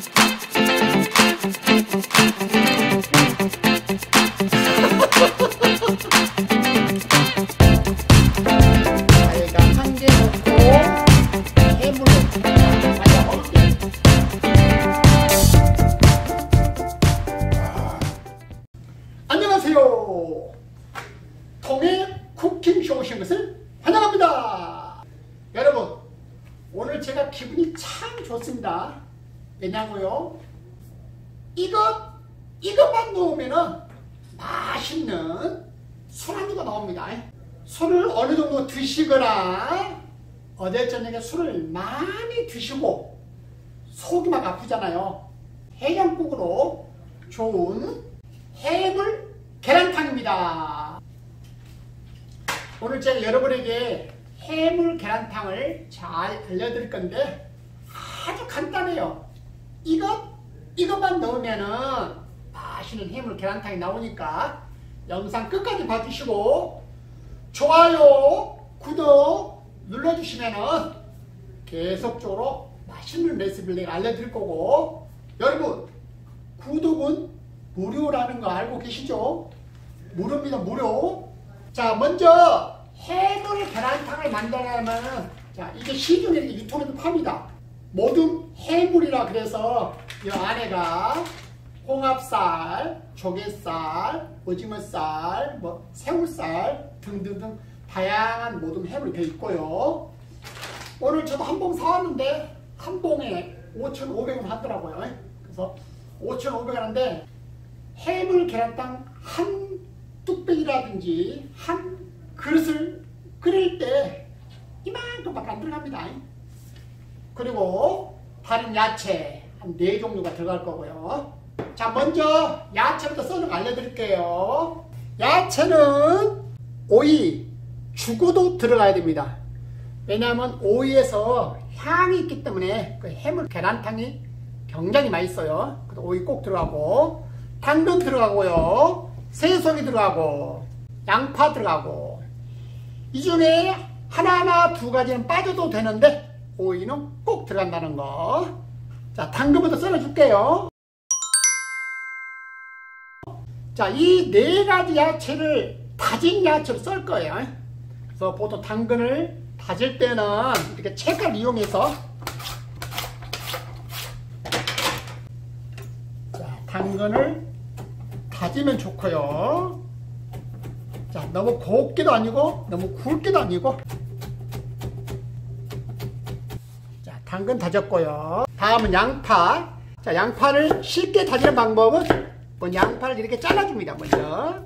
일단 한 개 넣고 해물을 먼저 먹을게요. 안녕하세요. 통의 쿠킹쇼 오신 것을 환영합니다. 여러분, 오늘 제가 기분이 참 좋습니다. 왜냐고요? 이것만 넣으면은 맛있는 술안주가 나옵니다. 술을 어느 정도 드시거나 어제 저녁에 술을 많이 드시고 속이 막 아프잖아요. 해장국으로 좋은 해물 계란탕입니다. 오늘 제가 여러분에게 해물 계란탕을 잘 알려드릴 건데 아주 간단해요. 이것만 넣으면은 맛있는 해물 계란탕이 나오니까 영상 끝까지 봐주시고 좋아요, 구독 눌러주시면은 계속적으로 맛있는 레시피를 내가 알려드릴 거고, 여러분 구독은 무료라는 거 알고 계시죠? 무료입니다, 무료. 자, 먼저 해물 계란탕을 만들려면 이게 시중에 유통에도 팝니다. 모든 해물이라 그래서 이 안에가 홍합살, 조개살, 오징어살, 새우살 등등등 다양한 모든 해물이 되어 있고요. 오늘 저도 한 봉 사왔는데 한 봉에 5,500원 하더라고요. 그래서 5,500원 하는데 해물 계란탕 한 뚝배기라든지 한 그릇을 끓일 때 이만큼밖에 안 들어갑니다. 그리고 다른 야채 한 4종류가 들어갈 거고요. 자, 먼저 야채부터 써는 거 알려드릴게요. 야채는 오이, 죽어도 들어가야 됩니다. 왜냐하면 오이에서 향이 있기 때문에 그 해물 계란탕이 굉장히 맛있어요. 그래서 오이 꼭 들어가고, 당근 들어가고요, 새송이 들어가고, 양파 들어가고, 이 중에 하나하나 두 가지는 빠져도 되는데 오이는 꼭 들어간다는 거. 자, 당근부터 썰어줄게요. 자, 이 4가지 야채를 다진 야채로 썰 거예요. 그래서 보통 당근을 다질 때는 이렇게 채칼 이용해서, 자, 당근을 다지면 좋고요. 자, 너무 곱기도 아니고 너무 굵기도 아니고. 자, 당근 다졌고요. 다음은 양파. 자, 양파를 쉽게 다지는 방법은 양파를 이렇게 잘라줍니다. 먼저.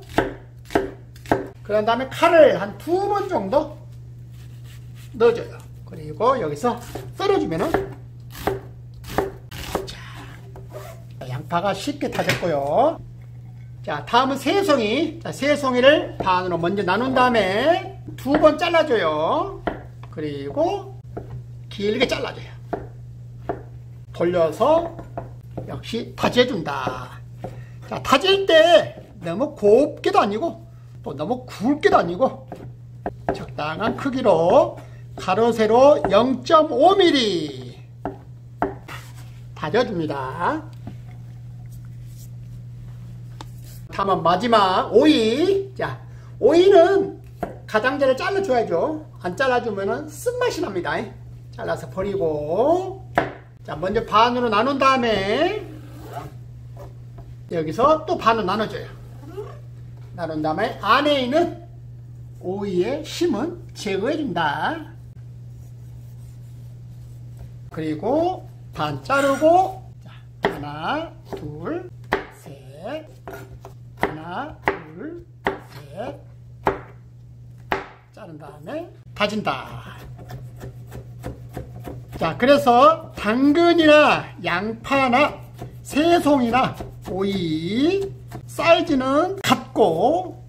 그런 다음에 칼을 한 2번 정도 넣어줘요. 그리고 여기서 썰어주면은, 자, 양파가 쉽게 다졌고요. 자, 다음은 새송이. 자, 새송이를 반으로 먼저 나눈 다음에 2번 잘라줘요. 그리고 길게 잘라줘요. 돌려서 역시 다져준다. 자, 다질 때 너무 곱게도 아니고 또 너무 굵게도 아니고 적당한 크기로 가로 세로 0.5mm 다져줍니다. 다음은 마지막 오이. 자, 오이는 가장자리를 잘라줘야죠. 안 잘라주면 쓴맛이 납니다. 잘라서 버리고, 자, 먼저 반으로 나눈 다음에 여기서 또 반으로 나눠줘요. 나눈 다음에 안에 있는 오이의 심은 제거해준다. 그리고 반 자르고, 자, 하나, 둘, 셋, 하나, 둘, 셋, 자른 다음에 다진다. 자, 그래서 당근이나 양파나 새송이나 오이 사이즈는 같고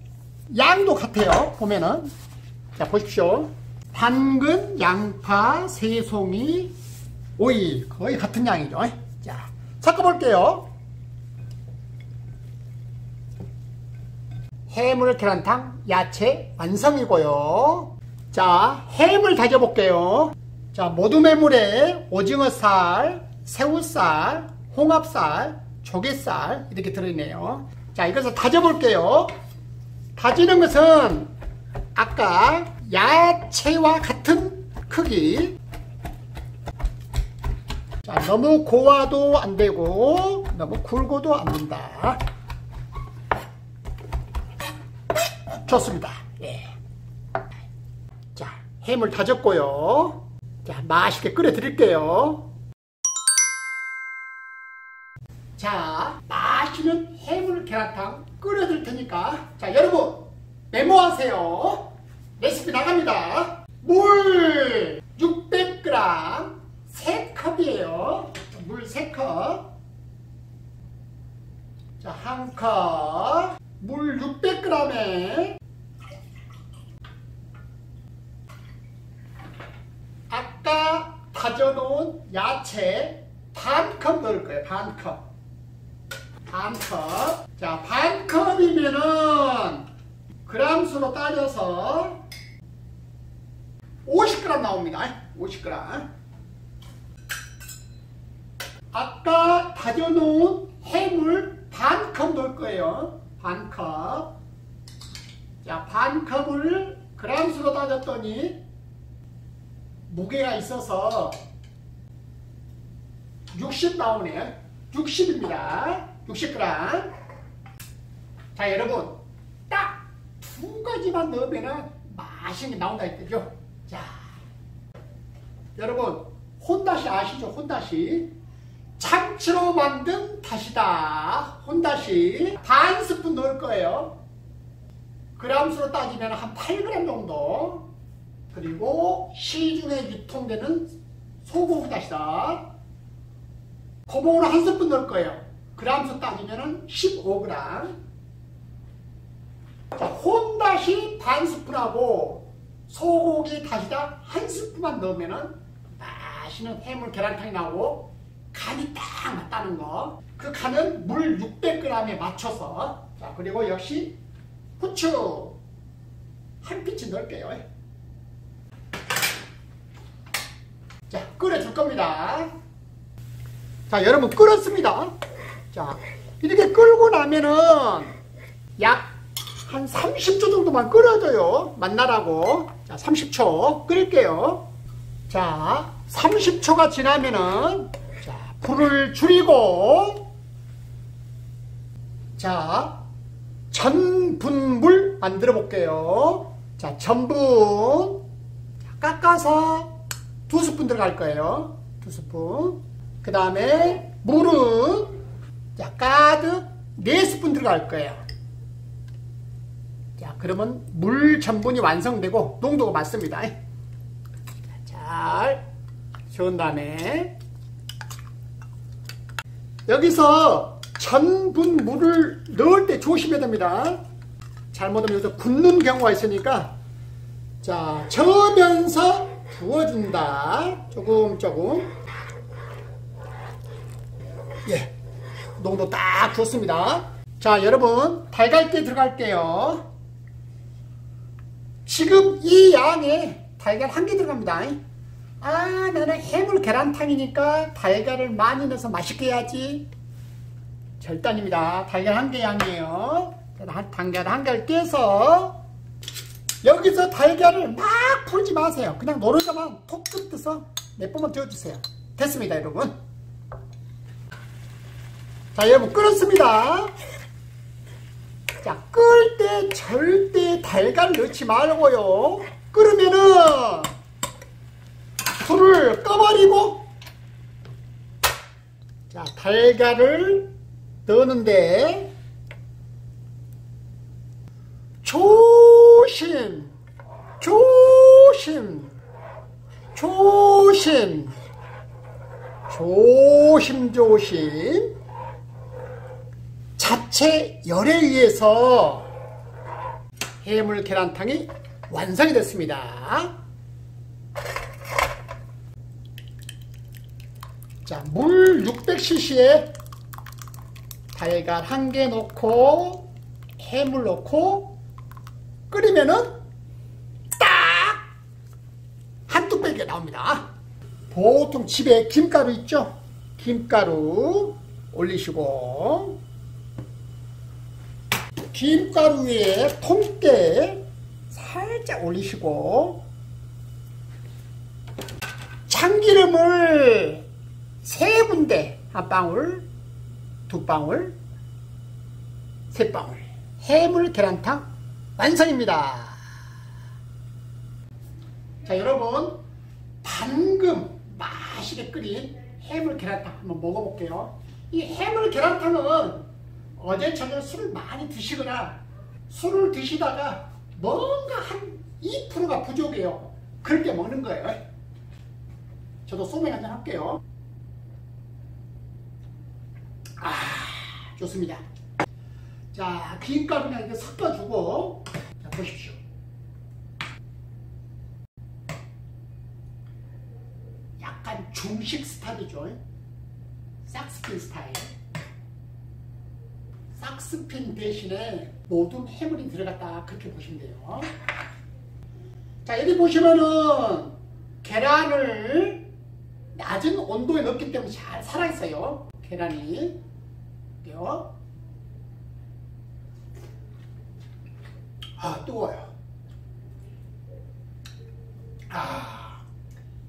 양도 같아요. 보면은, 자, 보십시오. 당근, 양파, 새송이, 오이 거의 같은 양이죠. 자, 섞어볼게요. 해물 계란탕 야채 완성이고요. 자, 해물 다져볼게요. 자, 모둠해물에 오징어살, 새우살, 홍합살, 조갯살 이렇게 들어있네요. 자, 이것을 다져볼게요. 다지는 것은 아까 야채와 같은 크기. 자, 너무 고와도 안 되고 너무 굵어도 안 된다. 좋습니다. 예. 자, 햄을 다졌고요. 자, 맛있게 끓여 드릴게요. 자, 맛있는 해물 계란탕 끓여 드릴 테니까, 자, 여러분 메모하세요. 레시피 나갑니다. 물 600g 3컵이에요. 물 3컵. 자, 1컵. 물 600g에 아까 다져놓은 야채 반컵 넣을 거예요. 반컵. 자, 반컵이면은 그람수로 따져서 50g 나옵니다. 50g. 아까 다져놓은 해물 반컵 넣을 거예요. 반컵. 자, 반컵을 그람수로 따졌더니 무게가 있어서 60 나오네요. 60입니다. 60g. 자, 여러분 딱 2가지만 넣으면 맛있는 게 나온다 했죠. 자, 여러분 혼다시 아시죠? 혼다시. 참치로 만든 다시다. 혼다시 반 스푼 넣을 거예요. 그람수로 따지면 한 8g 정도. 그리고 시중에 유통되는 소고기 다시다. 고봉으로 한 스푼 넣을 거예요. 그람수 따지면 15g. 자, 혼다시 반 스푼하고 소고기 다시다 한 스푼만 넣으면 맛있는 해물 계란탕이 나오고 간이 딱 맞다는 거. 그 간은 물 600g에 맞춰서. 자, 그리고 역시 후추 한 피치 넣을게요. 자, 끓여줄 겁니다. 자, 여러분 끓었습니다. 자, 이렇게 끓고 나면은 약 한 30초 정도만 끓여줘요. 맛나라고. 자, 30초 끓일게요. 자, 30초가 지나면은 자, 불을 줄이고, 자, 전분물 만들어 볼게요. 자, 전분 깎아서 2스푼 들어갈 거예요. 2스푼. 그 다음에 물은 자, 가득 4스푼 들어갈 거예요. 자, 그러면 물 전분이 완성되고 농도가 맞습니다. 잘 저은 다음에 여기서 전분 물을 넣을 때 조심해야 됩니다. 잘못하면 여기서 굳는 경우가 있으니까, 자, 저으면서 부어준다. 조금. 예, 농도 딱 좋습니다. 자, 여러분 달걀기 들어갈게요. 지금 이 양에 달걀 1개 들어갑니다. 아, 나는 해물 계란탕이니까 달걀을 많이 넣어서 맛있게 해야지. 절대 아닙니다. 달걀 1개 양이에요. 달걀 1개를 떼서 여기서 달걀을 막 풀지 마세요. 그냥 노른자만 톡 뜯어서 몇 번만 저어주세요. 됐습니다, 여러분. 자, 여러분 끓었습니다. 자, 끓을 때 절대 달걀 넣지 말고요. 끓으면은 불을 꺼버리고, 자, 달걀을 넣는데 조심 자체 열에 의해서 해물 계란탕이 완성이 됐습니다. 자, 물 600cc에 달걀 1개 넣고 해물 넣고 끓이면은 딱 한 뚝배기가 나옵니다. 보통 집에 김가루 있죠? 김가루 올리시고 김가루 위에 통깨 살짝 올리시고 참기름을 3군데, 1방울, 2방울, 3방울. 해물 계란탕 완성입니다. 자, 여러분, 방금 맛있게 끓인 해물 계란탕 한번 먹어볼게요. 이 해물 계란탕은 어제 저녁 술을 많이 드시거나 술을 드시다가 뭔가 한 2%가 부족해요. 그럴 때 먹는 거예요. 저도 소맥 한잔 할게요. 좋습니다. 자, 김가루랑 이렇게 섞어주고, 자, 보십시오. 약간 중식 스타일이죠. 싹스핀 스타일. 싹스핀 대신에 모든 해물이 들어갔다, 그렇게 보시면 돼요. 자, 여기 보시면은 계란을 낮은 온도에 넣기 때문에 잘 살아있어요. 계란이. 뜨거워요.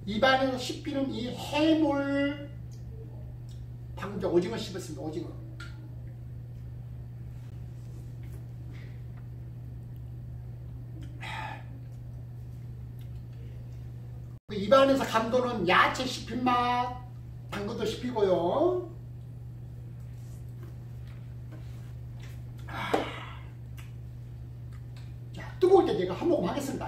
입안에서 씹히는 이 해물, 방금 저 오징어 씹었습니다. 오징어. 입안에서 감도는 야채 씹힌 맛, 당근도 씹히고요. 자, 뜨거울 때 제가 한 모금 하겠습니다.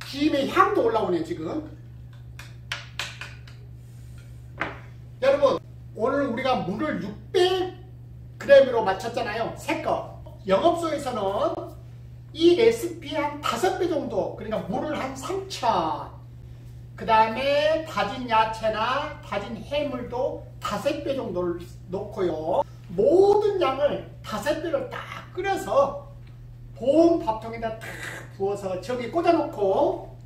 김의 향도 올라오네 지금. 여러분, 오늘 우리가 물을 600g으로 맞췄잖아요. 새거. 영업소에서는 이 레시피 한 5배 정도, 그러니까 물을 한 3,000, 그 다음에 다진 야채나 다진 해물도 5배 정도를 넣고요. 모든 양을 5배를 딱 끓여서 보온 밥통에다 탁 부어서 저기 꽂아놓고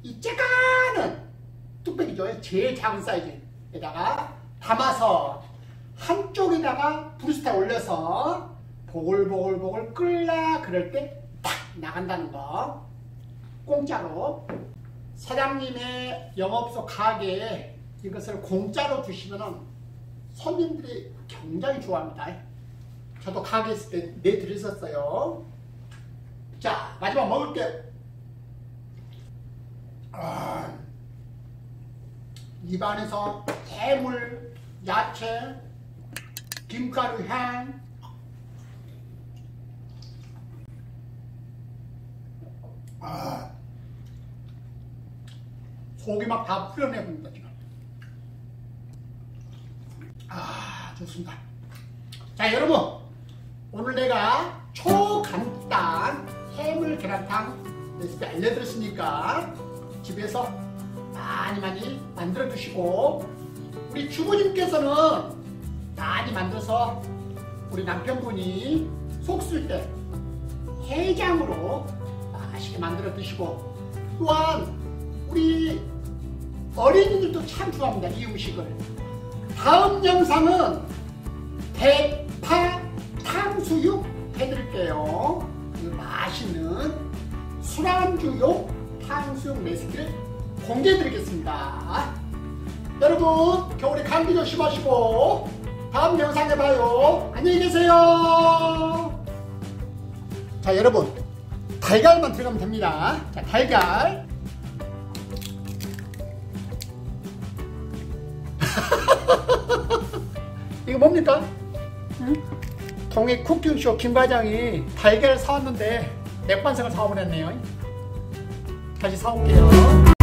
이 쬐까는 뚝배기죠. 제일 작은 사이즈에다가 담아서 한쪽에다가 브루스타에 올려서 보글보글보글 끓라 그럴 때 딱 나간다는 거. 공짜로. 사장님의 영업소 가게에 이것을 공짜로 주시면 손님들이 굉장히 좋아합니다. 저도 가게 있을 때 내드렸었어요. 자, 마지막 먹을게. 입안에서 해물, 야채, 김가루 향, 속이 막 다 풀려내봅니다 지금. 좋습니다. 자, 여러분, 오늘 내가 초간단 해물 계란탕 레시피 알려드렸으니까 집에서 많이 만들어 드시고, 우리 주부님께서는 많이 만들어서 우리 남편분이 속 쓸 때 해장으로 맛있게 만들어 드시고, 또한 우리 어린이들도 참 좋아합니다, 이 음식을. 다음 영상은 대파 탕수육 해드릴게요. 맛있는 술안주용 탕수육 레시피를 공개해드리겠습니다. 여러분, 겨울에 감기 조심하시고 다음 영상에 봐요. 안녕히 계세요. 자, 여러분, 달걀만 들어가면 됩니다. 자, 달걀. 이거 뭡니까? 통일 쿠킹쇼 김 과장이 달걀을 사왔는데 맥반석을 사와버렸네요. 다시 사올게요.